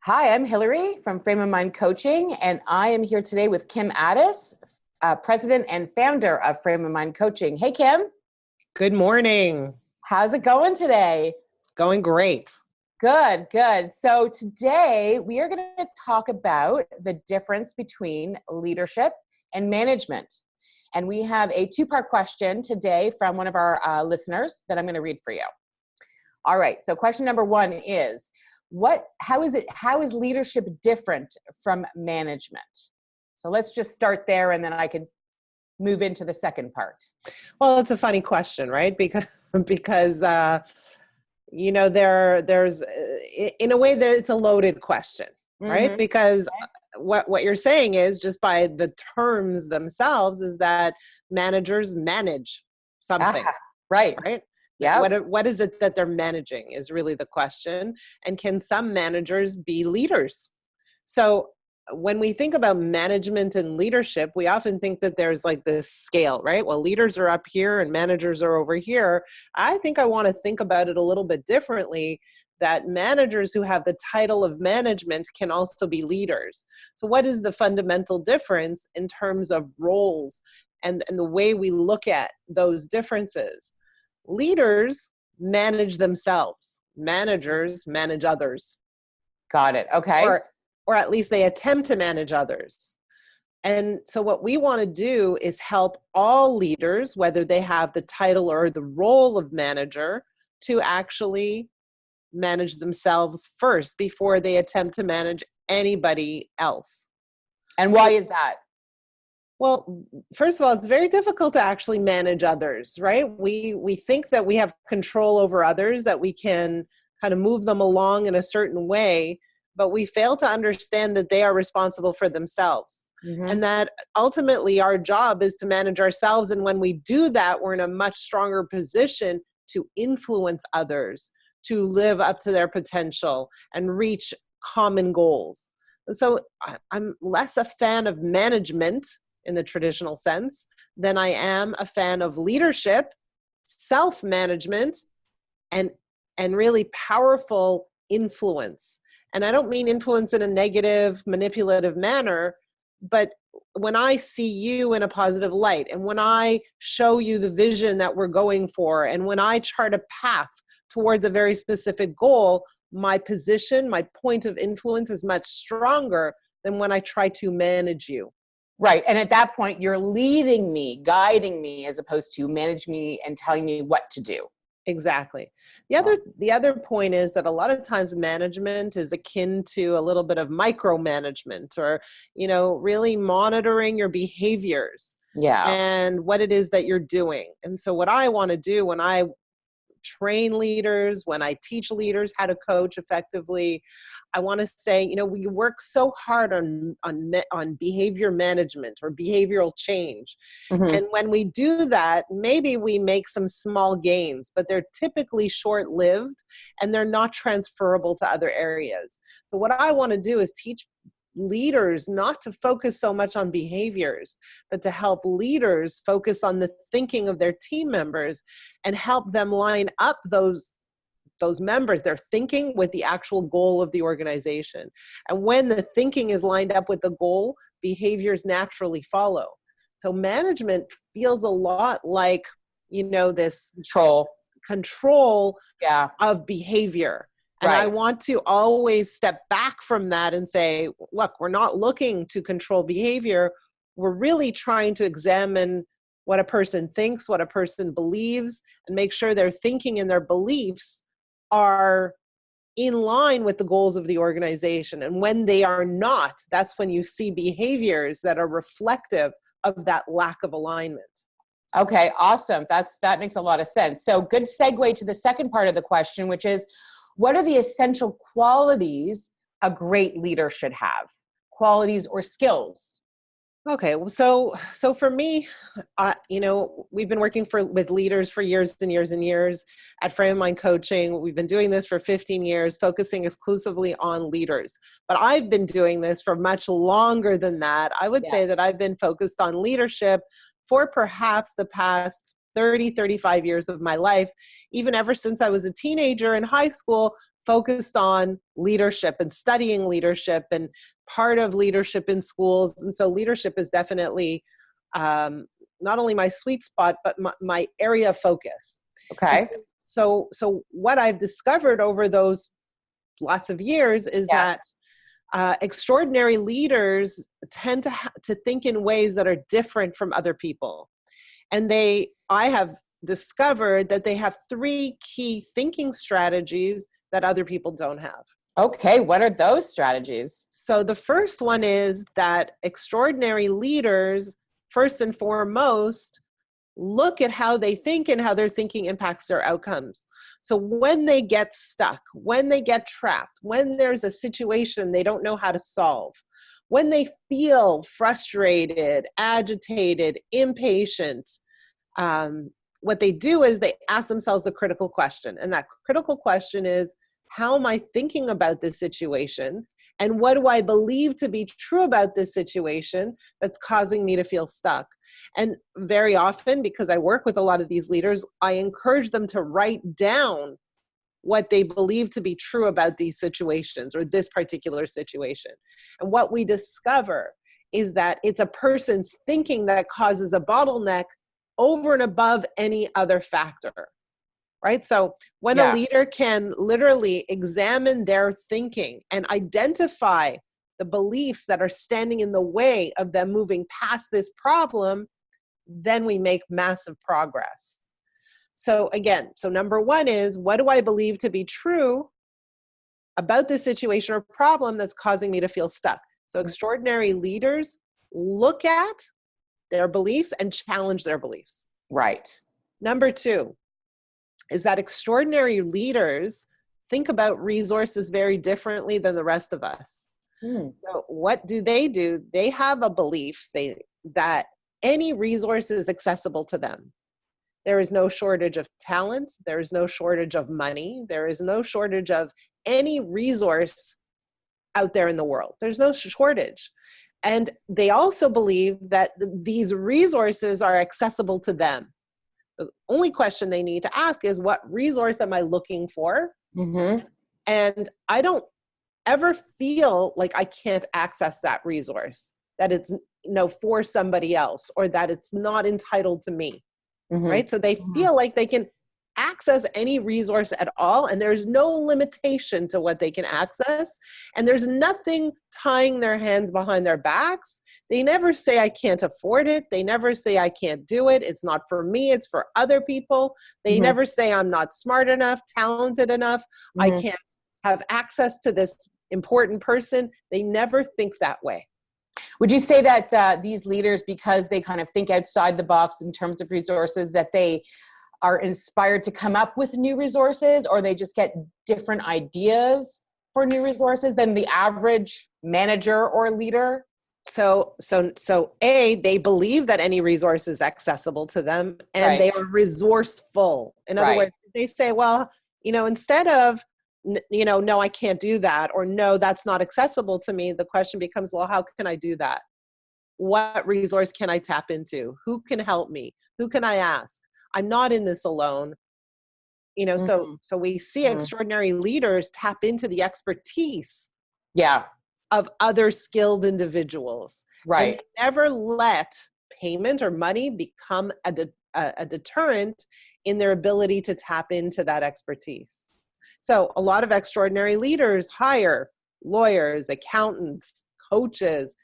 Hi, I'm Hilary from Frame of Mind Coaching, and I am here today with Kim Addis, president and founder of Frame of Mind Coaching. Hey, Kim. Good morning. How's it going today? Going great. Good, good. So today we are going to talk about the difference between leadership and management. And we have a two-part question today from one of our listeners that I'm going to read for you. All right. So question number one is, how is leadership different from management? So let's just start there and then I could move into the second part. Well, it's a funny question, right? Because there's in a way it's a loaded question, right? Mm-hmm. Because what you're saying is, just by the terms themselves, is that managers manage something. Right. Yeah. What is it that they're managing is really the question. And can some managers be leaders? So when we think about management and leadership, we often think that there's like this scale, right? Well, leaders are up here and managers are over here. I think I want to think about it a little bit differently, that managers who have the title of management can also be leaders. So what is the fundamental difference in terms of roles and the way we look at those differences? Leaders manage themselves. Managers manage others. Got it. Okay. Or at least they attempt to manage others. And so what we want to do is help all leaders, whether they have the title or the role of manager, to actually manage themselves first before they attempt to manage anybody else. And why is that? Well, first of all, it's very difficult to actually manage others, right? We think that we have control over others, that we can kind of move them along in a certain way, but we fail to understand that they are responsible for themselves. Mm-hmm. And that ultimately our job is to manage ourselves. And when we do that, we're in a much stronger position to influence others, to live up to their potential and reach common goals. So I'm less a fan of management in the traditional sense than I am a fan of leadership, self-management, and really powerful influence. And I don't mean influence in a negative, manipulative manner, but when I see you in a positive light, and when I show you the vision that we're going for, and when I chart a path towards a very specific goal, my position, my point of influence is much stronger than when I try to manage you. Right. And at that point, you're leading me, guiding me, as opposed to manage me and telling me what to do. Exactly. The other point is that a lot of times management is akin to a little bit of micromanagement, or, really monitoring your behaviors and what it is that you're doing. And so what I want to do when I train leaders, when I teach leaders how to coach effectively, I want to say, we work so hard on behavior management or behavioral change. Mm-hmm. And when we do that, maybe we make some small gains, but they're typically short-lived and they're not transferable to other areas. So what I want to do is teach leaders not to focus so much on behaviors, but to help leaders focus on the thinking of their team members and help them line up those members, their thinking, with the actual goal of the organization. And when the thinking is lined up with the goal, behaviors naturally follow. So management feels a lot like, this control of behavior. And I want to always step back from that and say, look, we're not looking to control behavior. We're really trying to examine what a person thinks, what a person believes, and make sure their thinking and their beliefs are in line with the goals of the organization. And when they are not, that's when you see behaviors that are reflective of that lack of alignment. Okay, awesome. That makes a lot of sense. So good segue to the second part of the question, which is, what are the essential qualities a great leader should have? Qualities or skills? Okay, so for me, we've been working with leaders for years and years and years at Frame of Mind Coaching. We've been doing this for 15 years, focusing exclusively on leaders. But I've been doing this for much longer than that. I would say that I've been focused on leadership for perhaps the past 30, 35 years of my life, even ever since I was a teenager in high school. focused on leadership and studying leadership and part of leadership in schools. And so leadership is definitely not only my sweet spot, but my area of focus. Okay. So what I've discovered over those lots of years is that extraordinary leaders tend to think in ways that are different from other people. And I have discovered that they have 3 key thinking strategies that other people don't have. Okay, what are those strategies? So the first one is that extraordinary leaders, first and foremost, look at how they think and how their thinking impacts their outcomes. So when they get stuck, when they get trapped, when there's a situation they don't know how to solve, when they feel frustrated, agitated, impatient, what they do is they ask themselves a critical question. And that critical question is, how am I thinking about this situation? And what do I believe to be true about this situation that's causing me to feel stuck? And very often, because I work with a lot of these leaders, I encourage them to write down what they believe to be true about these situations or this particular situation. And what we discover is that it's a person's thinking that causes a bottleneck over and above any other factor. Right? So when a leader can literally examine their thinking and identify the beliefs that are standing in the way of them moving past this problem, then we make massive progress. So again, number 1 is, what do I believe to be true about this situation or problem that's causing me to feel stuck? So extraordinary leaders look at their beliefs and challenge their beliefs. Right. Number 2 is that extraordinary leaders think about resources very differently than the rest of us. So what do? They have a belief that any resource is accessible to them. There is no shortage of talent. There is no shortage of money. There is no shortage of any resource out there in the world. There's no shortage. And they also believe that these resources are accessible to them. The only question they need to ask is, what resource am I looking for? And I don't ever feel like I can't access that resource, that it's for somebody else, or that it's not entitled to me. Right? So they feel like they can access any resource at all, and there's no limitation to what they can access, and there's nothing tying their hands behind their backs. They never say, I can't afford it. They never say, I can't do it. It's not for me. It's for other people. They never say, I'm not smart enough, talented enough. I can't have access to this important person. They never think that way. Would you say that these leaders, because they kind of think outside the box in terms of resources, that they are inspired to come up with new resources, or they just get different ideas for new resources than the average manager or leader? So they believe that any resource is accessible to them, and they are resourceful. In other words, they say, well, instead of, no, I can't do that, or no, that's not accessible to me, the question becomes, well, how can I do that? What resource can I tap into? Who can help me? Who can I ask? I'm not in this alone. So we see extraordinary leaders tap into the expertise of other skilled individuals. And never let payment or money become a deterrent in their ability to tap into that expertise. So a lot of extraordinary leaders hire lawyers, accountants, coaches,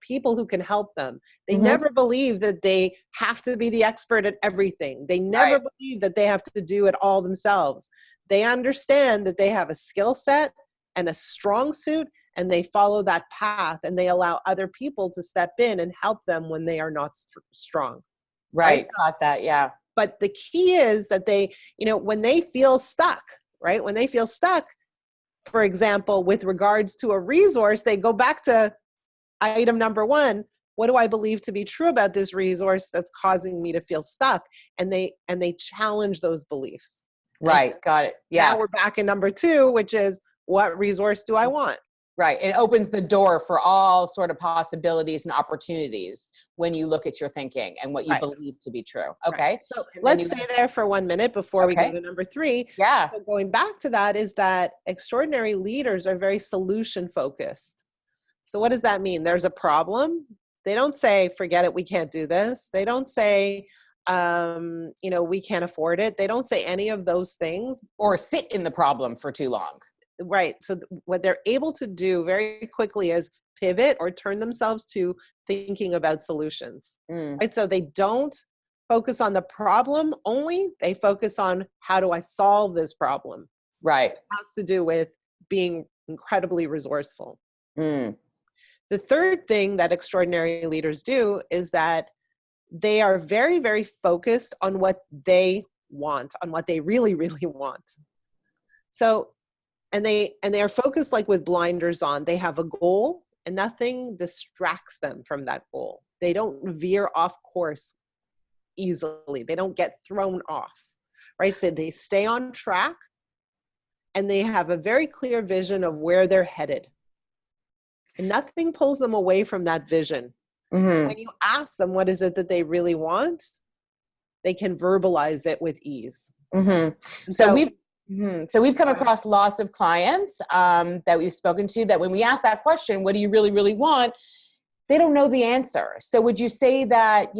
people who can help them. They never believe that they have to be the expert at everything. They never believe that they have to do it all themselves. They understand that they have a skill set and a strong suit, and they follow that path, and they allow other people to step in and help them when they are not strong. Right. Got that. Yeah. But the key is that they, when they feel stuck, right? When they feel stuck, for example, with regards to a resource, they go back to item number 1. What do I believe to be true about this resource that's causing me to feel stuck? And they challenge those beliefs. Right. Got it. Yeah. Now we're back in number 2, which is, what resource do I want? Right. It opens the door for all sort of possibilities and opportunities when you look at your thinking and what you Right. believe to be true. Right. Okay. So And then let's you, stay there for 1 minute before we go okay. to number 3. Yeah. So going back to that is that extraordinary leaders are very solution focused. So what does that mean? There's a problem. They don't say, forget it, we can't do this. They don't say, we can't afford it. They don't say any of those things. Or sit in the problem for too long. Right. So what they're able to do very quickly is pivot or turn themselves to thinking about solutions. Right. So they don't focus on the problem only. They focus on, how do I solve this problem? Right. It has to do with being incredibly resourceful. Mm. The third thing that extraordinary leaders do is that they are very, very focused on what they want, on what they really, really want. So, and they are focused like with blinders on. They have a goal and nothing distracts them from that goal. They don't veer off course easily. They don't get thrown off, right? So they stay on track and they have a very clear vision of where they're headed. And nothing pulls them away from that vision. Mm-hmm. When you ask them what is it that they really want, they can verbalize it with ease. Mm-hmm. So we've come across lots of clients that we've spoken to that when we ask that question, what do you really, really want? They don't know the answer. So would you say that,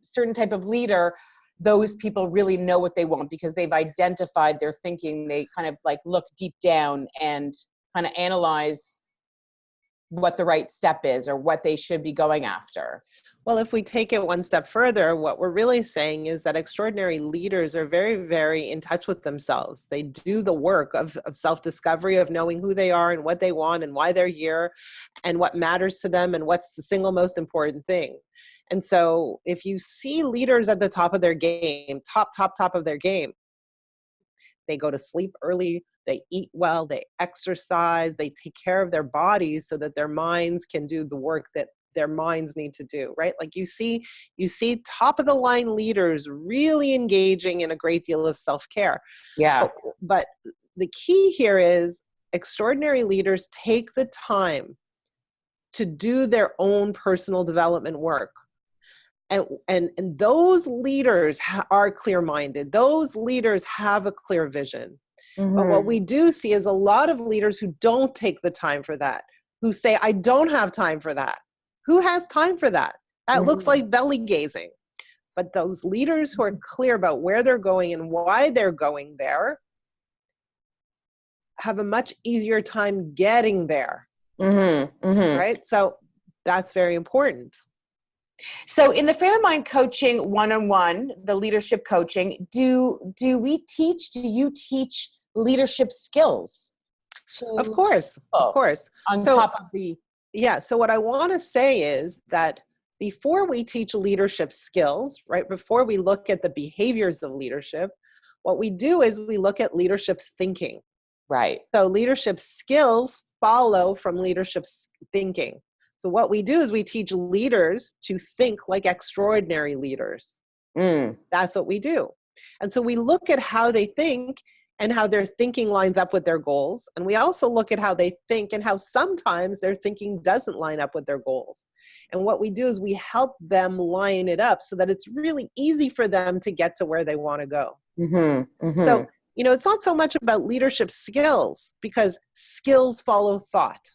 certain type of leader, those people really know what they want because they've identified their thinking. They kind of like look deep down and kind of analyze what the right step is or what they should be going after. Well, if we take it one step further, what we're really saying is that extraordinary leaders are very, very in touch with themselves. They do the work of self-discovery, of knowing who they are and what they want and why they're here and what matters to them and what's the single most important thing. And so if you see leaders at the top of their game, top of their game, they go to sleep early, they eat well, they exercise, they take care of their bodies so that their minds can do the work that their minds need to do, right? Like you see top of the line leaders really engaging in a great deal of self-care. Yeah. But the key here is extraordinary leaders take the time to do their own personal development work. And those leaders are clear-minded. Those leaders have a clear vision. Mm-hmm. But what we do see is a lot of leaders who don't take the time for that, who say, I don't have time for that. Who has time for that? That mm-hmm. looks like belly gazing. But those leaders who are clear about where they're going and why they're going there have a much easier time getting there. Mm-hmm. Mm-hmm. Right? So that's very important. So in the Frame of Mind coaching one-on-one, the leadership coaching, do you teach leadership skills? Of course. On top of the... Yeah. So what I want to say is that before we teach leadership skills, right, before we look at the behaviors of leadership, what we do is we look at leadership thinking. Right. So leadership skills follow from leadership thinking. So what we do is we teach leaders to think like extraordinary leaders. That's what we do. And so we look at how they think and how their thinking lines up with their goals. And we also look at how they think and how sometimes their thinking doesn't line up with their goals. And what we do is we help them line it up so that it's really easy for them to get to where they want to go. Mm-hmm. Mm-hmm. So, it's not so much about leadership skills because skills follow thought.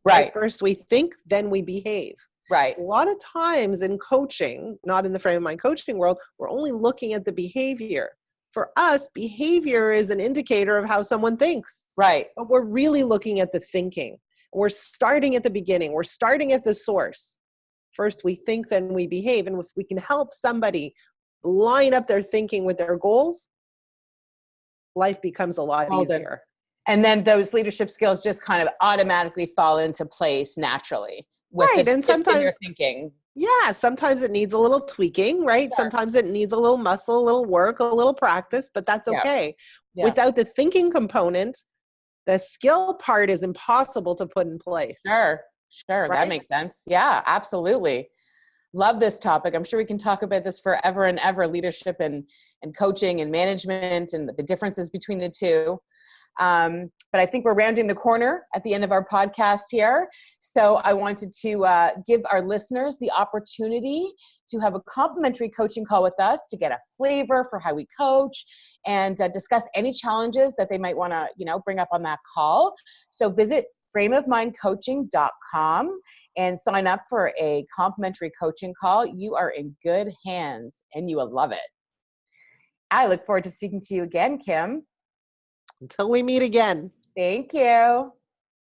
Right. First we think, then we behave. Right. A lot of times in coaching, not in the Frame of Mind coaching world, we're only looking at the behavior. For us, behavior is an indicator of how someone thinks. Right. But we're really looking at the thinking. We're starting at the beginning. We're starting at the source. First we think, then we behave. And if we can help somebody line up their thinking with their goals, life becomes a lot easier. And then those leadership skills just kind of automatically fall into place naturally. Right. And sometimes you're thinking. Yeah. Sometimes it needs a little tweaking, right? Sure. Sometimes it needs a little muscle, a little work, a little practice, but that's okay. Yeah. Without the thinking component, the skill part is impossible to put in place. Sure. Right? That makes sense. Yeah, absolutely. Love this topic. I'm sure we can talk about this forever and ever, leadership and coaching and management and the differences between the two. But I think we're rounding the corner at the end of our podcast here. So I wanted to give our listeners the opportunity to have a complimentary coaching call with us to get a flavor for how we coach and discuss any challenges that they might want to, bring up on that call. So visit frameofmindcoaching.com and sign up for a complimentary coaching call. You are in good hands and you will love it. I look forward to speaking to you again, Kim. Until we meet again. Thank you.